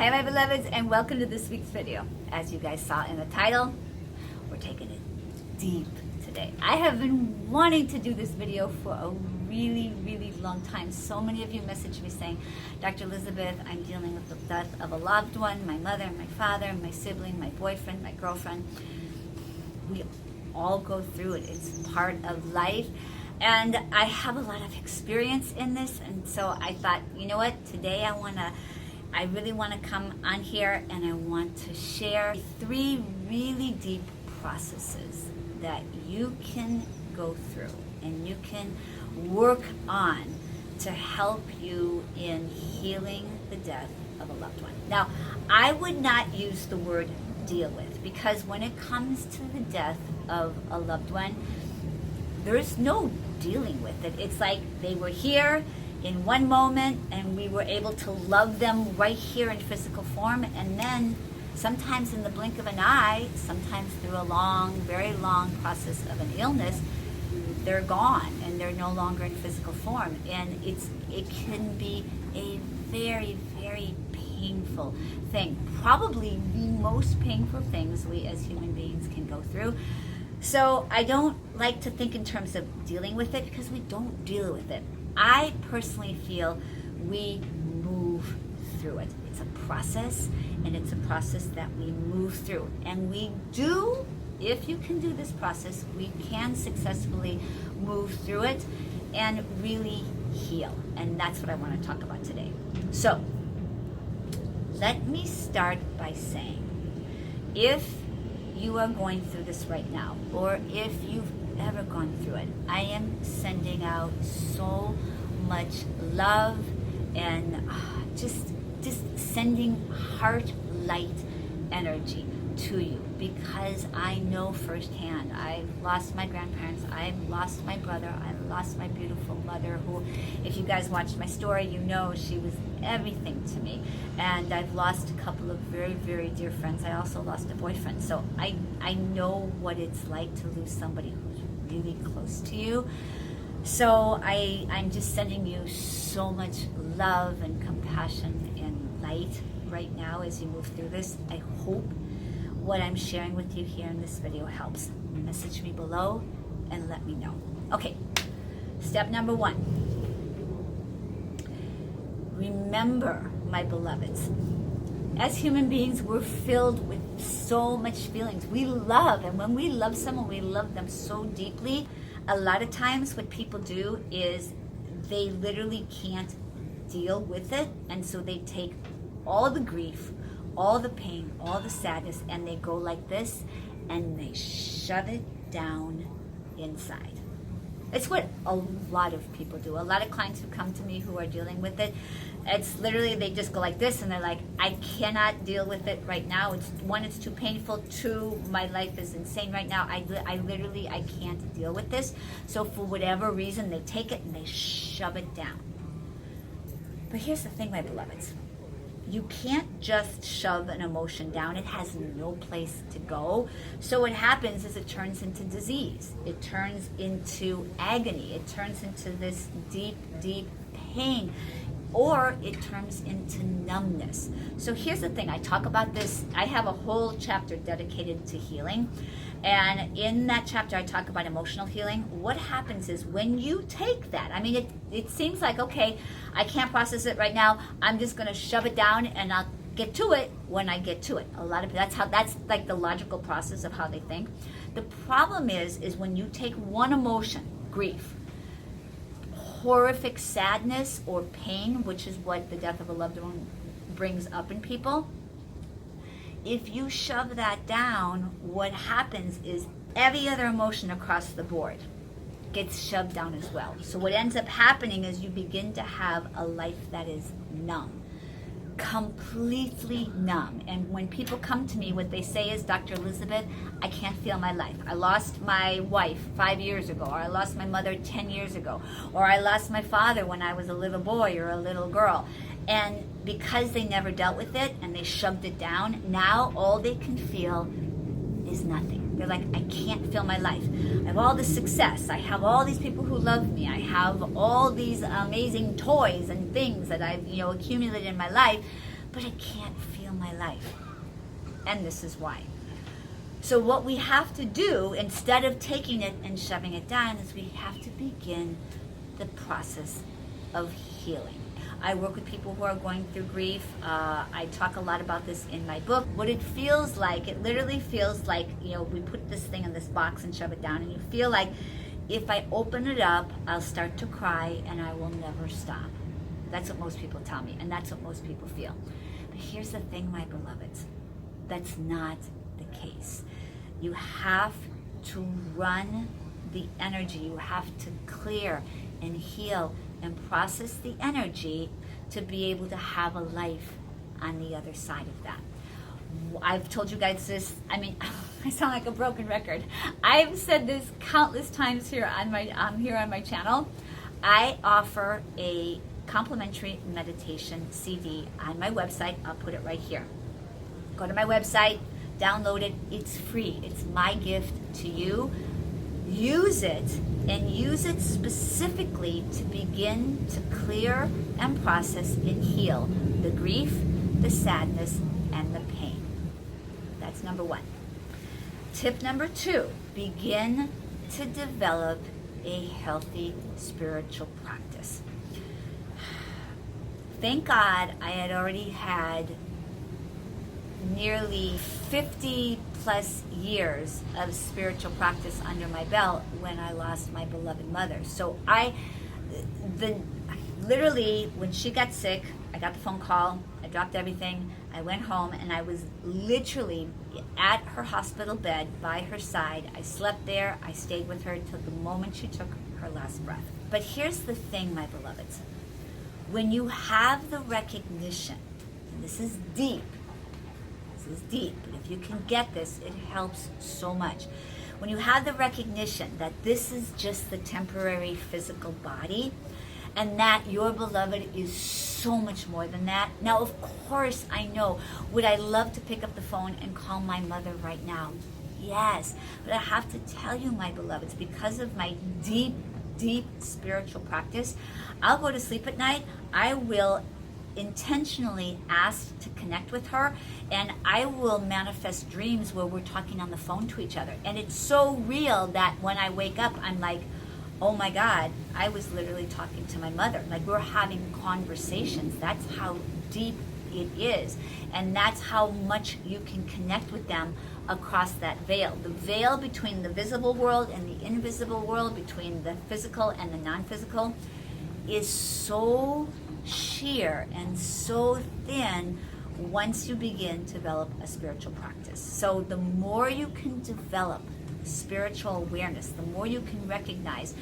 Hey my beloveds, and welcome to this week's video. As you guys saw in the title, we're taking it deep today. I have been wanting to do this video for a really long time. So many of you messaged me saying, Dr. Elizabeth, I'm dealing with the death of a loved one, my mother, my father, my sibling, my boyfriend, my girlfriend. We all go through it. It's part of life. And I have a lot of experience in this, and so I thought, you know what, today I really want to come on here and I want to share 3 really deep processes that you can go through and you can work on to help you in healing the death of a loved one. Now, I would not use the word deal with, because when it comes to the death of a loved one, there's no dealing with it. It's like they were here in one moment and we were able to love them right here in physical form, and then sometimes in the blink of an eye, sometimes through a very long process of an illness, they're gone and they're no longer in physical form. And it can be a very painful thing, probably the most painful things we as human beings can go through. So I don't like to think in terms of dealing with it, because we don't deal with it. I personally feel we move through it. It's a process, and it's a process that we move through. And we do, if you can do this process, we can successfully move through it and really heal. And that's what I want to talk about today. So let me start by saying, if you are going through this right now, or if you've ever gone through it, I am sending out so much love and just sending heart light energy to you, because I know firsthand. I've lost my grandparents, I've lost my brother, I lost my beautiful mother, who, if you guys watched my story, you know she was everything to me. And I've lost a couple of very dear friends. I also lost a boyfriend. So I know what it's like to lose somebody who's really close to you. So I'm just sending you so much love and compassion and light right now as you move through this. I hope what I'm sharing with you here in this video helps. Message me below and let me know. Okay, step number 1. Remember, my beloveds, as human beings, we're filled with so much feelings. We love, and when we love someone, we love them so deeply. A lot of times what people do is they literally can't deal with it, and so they take all the grief, all the pain, all the sadness, and they go like this, and they shove it down inside. It's what a lot of people do. A lot of clients who come to me who are dealing with it, it's literally they just go like this, and they're like, I cannot deal with it right now. It's too painful. 2, my life is insane right now. I literally can't deal with this. So for whatever reason, they take it and they shove it down. But here's the thing, my beloveds. You can't just shove an emotion down. It has no place to go. So what happens is it turns into disease. It turns into agony. It turns into this deep pain. Or it turns into numbness. So here's the thing. I talk about this. I have a whole chapter dedicated to healing. And in that chapter, I talk about emotional healing. What happens is when you take that, I mean, it seems like, okay, I can't process it right now. I'm just going to shove it down and I'll get to it when I get to it. A lot of that's like the logical process of how they think. The problem is when you take one emotion, grief, horrific sadness or pain, which is what the death of a loved one brings up in people. If you shove that down, what happens is every other emotion across the board gets shoved down as well. So what ends up happening is you begin to have a life that is numb, completely numb. And when people come to me, what they say is, Dr. Elizabeth, I can't feel my life. I lost my wife 5 years ago, or I lost my mother 10 years ago, or I lost my father when I was a little boy or a little girl. And because they never dealt with it and they shoved it down, now all they can feel is nothing. They're like, I can't feel my life. I have all this success. I have all these people who love me. I have all these amazing toys and things that I've, accumulated in my life. but I can't feel my life. And this is why. So what we have to do, instead of taking it and shoving it down, is we have to begin the process of healing. I work with people who are going through grief. I talk a lot about this in my book. What it feels like, it literally feels like, we put this thing in this box and shove it down, and you feel like if I open it up, I'll start to cry and I will never stop. That's what most people tell me, and that's what most people feel. But here's the thing, my beloveds. That's not the case. You have to run the energy. You have to clear and heal and process the energy to be able to have a life on the other side of that. I've told you guys this, I sound like a broken record. I've said this countless times here on my channel. I offer a complimentary meditation CD on my website. I'll put it right here. Go to my website, download it. It's free. It's my gift to you. Use it, and use it specifically to begin to clear and process and heal the grief, the sadness, and the pain. That's number one. Tip number two, begin to develop a healthy spiritual practice. Thank God I had already had nearly 50 plus years of spiritual practice under my belt when I lost my beloved mother. So literally when she got sick, I got the phone call, I dropped everything, I went home, and I was literally at her hospital bed by her side. I slept there, I stayed with her till the moment she took her last breath. But here's the thing, my beloveds. When you have the recognition, and this is deep, but if you can get this, it helps so much. When you have the recognition that this is just the temporary physical body, and that your beloved is so much more than that. Now, of course, I know, would I love to pick up the phone and call my mother right now? Yes, but I have to tell you, my beloveds, because of my deep spiritual practice, I'll go to sleep at night, I will intentionally ask to connect with her, and I will manifest dreams where we're talking on the phone to each other. And it's so real that when I wake up, I'm like, oh my God, I was literally talking to my mother. Like, we're having conversations. That's how deep it is. And that's how much you can connect with them across that veil. The veil between the visible world and the invisible world, between the physical and the non-physical, is so sheer and so thin once you begin to develop a spiritual practice. So the more you can develop spiritual awareness, the more you can recognize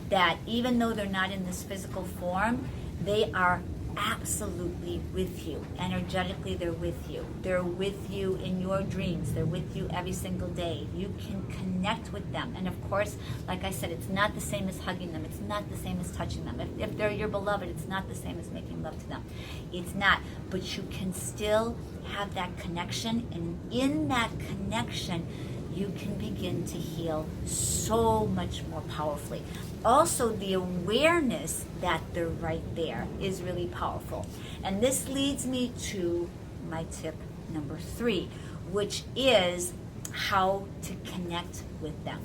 that even though they're not in this physical form, they are absolutely with you. Energetically, they're with you. They're with you in your dreams. They're with you every single day. You can connect with them. And of course, like I said, it's not the same as hugging them. It's not the same as touching them. If they're your beloved, it's not the same as making love to them. It's not. But you can still have that connection. And in that connection, you can begin to heal so much more powerfully. Also, the awareness that they're right there is really powerful. And this leads me to my tip number 3, which is how to connect with them.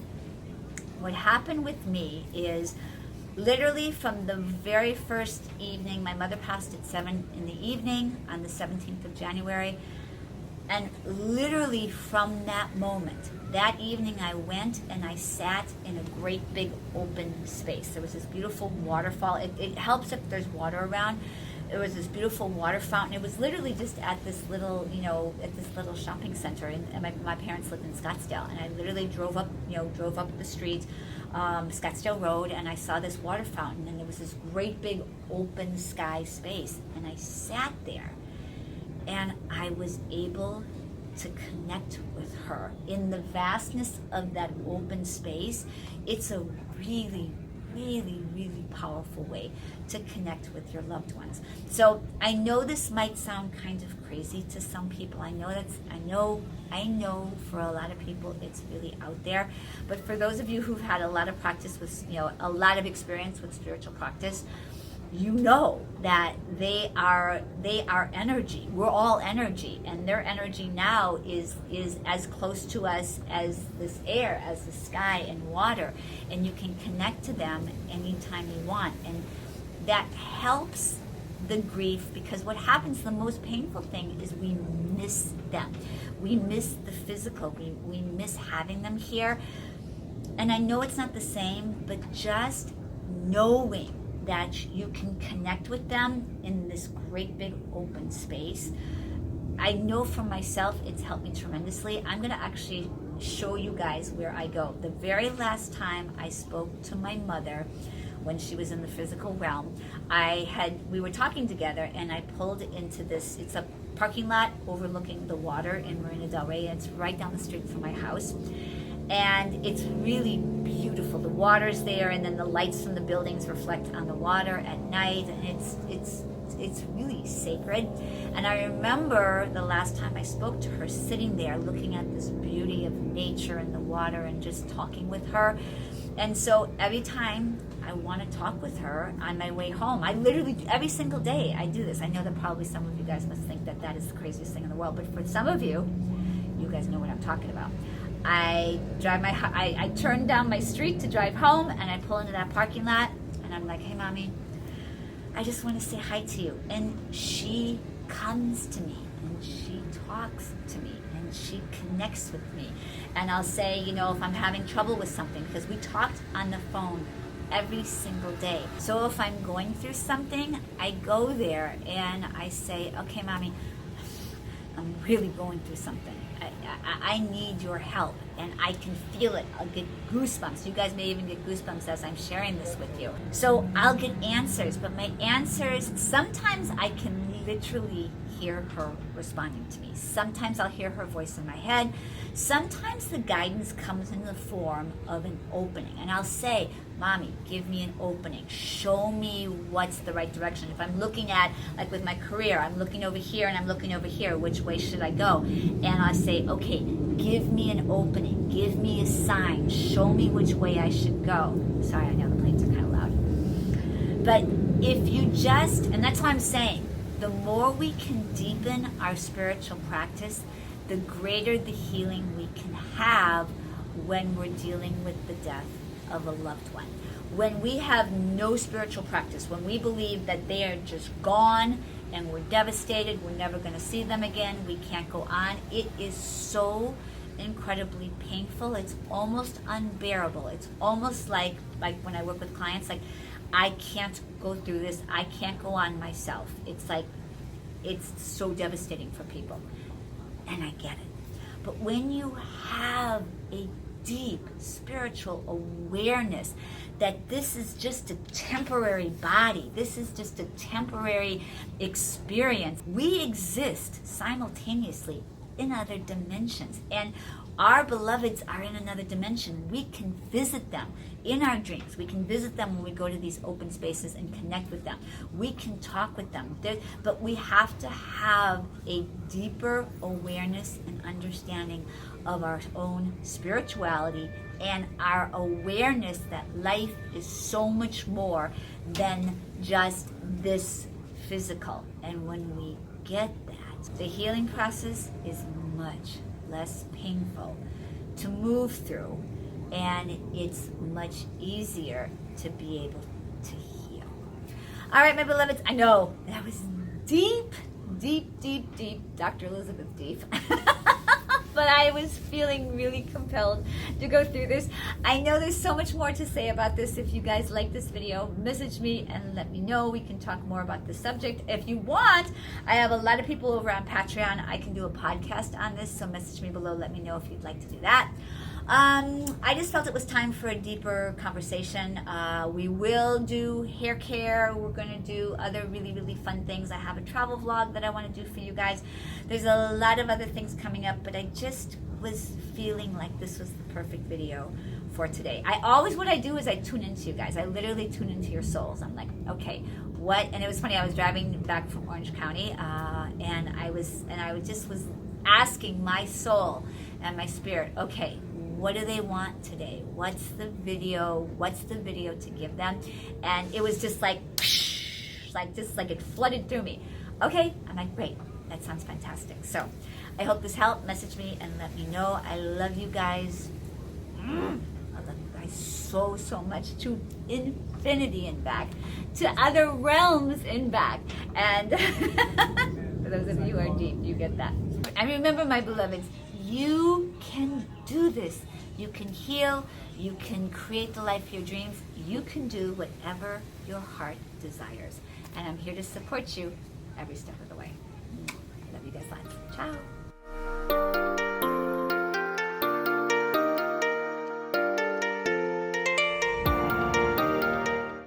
What happened with me is literally from the very first evening, my mother passed at 7 in the evening on the 17th of January. And literally from that moment, that evening I went and I sat in a great big open space. There was this beautiful waterfall. It helps if there's water around. There was this beautiful water fountain. It was literally just at this little, at this little shopping center. And my parents lived in Scottsdale. And I literally drove up the street, Scottsdale Road, and I saw this water fountain. And there was this great big open sky space. And I sat there. And I was able to connect with her. In the vastness of that open space, it's a really, really, really powerful way to connect with your loved ones. So I know this might sound kind of crazy to some people. I know for a lot of people it's really out there. But for those of you who've had a lot of practice with, a lot of experience with spiritual practice, you know that they are energy. We're all energy, and their energy now is as close to us as this air, as the sky and water, and you can connect to them anytime you want, and that helps the grief, because what happens, the most painful thing is we miss them. We miss the physical. We miss having them here. And I know it's not the same, but just knowing that you can connect with them in this great big open space, I know for myself it's helped me tremendously. I'm going to actually show you guys where I go. The very last time I spoke to my mother, when she was in the physical realm, we were talking together, and I pulled into this, it's a parking lot overlooking the water in Marina del Rey. It's right down the street from my house, and it's really beautiful. The water's there, and then the lights from the buildings reflect on the water at night, and it's really sacred. And I remember the last time I spoke to her, sitting there looking at this beauty of nature and the water and just talking with her. And so every time I want to talk with her on my way home, I literally, every single day I do this. I know that probably some of you guys must think that that is the craziest thing in the world, but for some of you, you guys know what I'm talking about. I turn down my street to drive home, and I pull into that parking lot, and I'm like, hey, Mommy, I just want to say hi to you. And she comes to me, and she talks to me, and she connects with me. And I'll say, you know, if I'm having trouble with something, because we talked on the phone every single day. So if I'm going through something, I go there and I say, okay, Mommy, I'm really going through something. I need your help, and I can feel it. I'll get goosebumps. You guys may even get goosebumps as I'm sharing this with you. So I'll get answers, but my answers, sometimes I can literally hear her responding to me. Sometimes I'll hear her voice in my head. Sometimes the guidance comes in the form of an opening, and I'll say, Mommy, give me an opening. Show me what's the right direction. If I'm looking at, like with my career, I'm looking over here and I'm looking over here, which way should I go? And I say, okay, give me an opening. Give me a sign. Show me which way I should go. Sorry, I know the planes are kind of loud. But if you just, and that's what I'm saying, the more we can deepen our spiritual practice, the greater the healing we can have when we're dealing with the death of a loved one. When we have no spiritual practice, when we believe that they are just gone and we're devastated, we're never going to see them again, we can't go on, it is so incredibly painful. It's almost unbearable. It's almost like when I work with clients, like, I can't go through this. I can't go on myself. It's like, it's so devastating for people. And I get it. But when you have a deep spiritual awareness that this is just a temporary body, this is just a temporary experience, we exist simultaneously in other dimensions, and our beloveds are in another dimension. We can visit them in our dreams. We can visit them when we go to these open spaces and connect with them. We can talk with them. But we have to have a deeper awareness and understanding of our own spirituality and our awareness that life is so much more than just this physical. And when we get that, the healing process is much less painful to move through, and it's much easier to be able to heal. All right, my beloveds, I know that was deep, Dr. Elizabeth deep. But I was feeling really compelled to go through this. I know there's so much more to say about this. If you guys like this video, message me and let me know. We can talk more about this subject. If you want, I have a lot of people over on Patreon. I can do a podcast on this, so message me below. Let me know if you'd like to do that. I just felt it was time for a deeper conversation. We will do hair care. We're going to do other really fun things. I have a travel vlog that I want to do for you guys. There's a lot of other things coming up, but I just was feeling like this was the perfect video for today. What I do is I tune into you guys. I literally tune into your souls. I'm like, okay, what? And it was funny. I was driving back from Orange County, and I was asking my soul and my spirit, okay, what do they want today? What's the video to give them? And it was just like, like just like it flooded through me. Okay, I'm like, great, that sounds fantastic. So I hope this helped. Message me and let me know. I love you guys. I love you guys so, so much, to infinity and back, to other realms and back. And for those of you who are deep, you get that. And remember, my beloveds, you can do this. You can heal. You can create the life of your dreams. You can do whatever your heart desires. And I'm here to support you every step of the way. Love you guys lots. Ciao.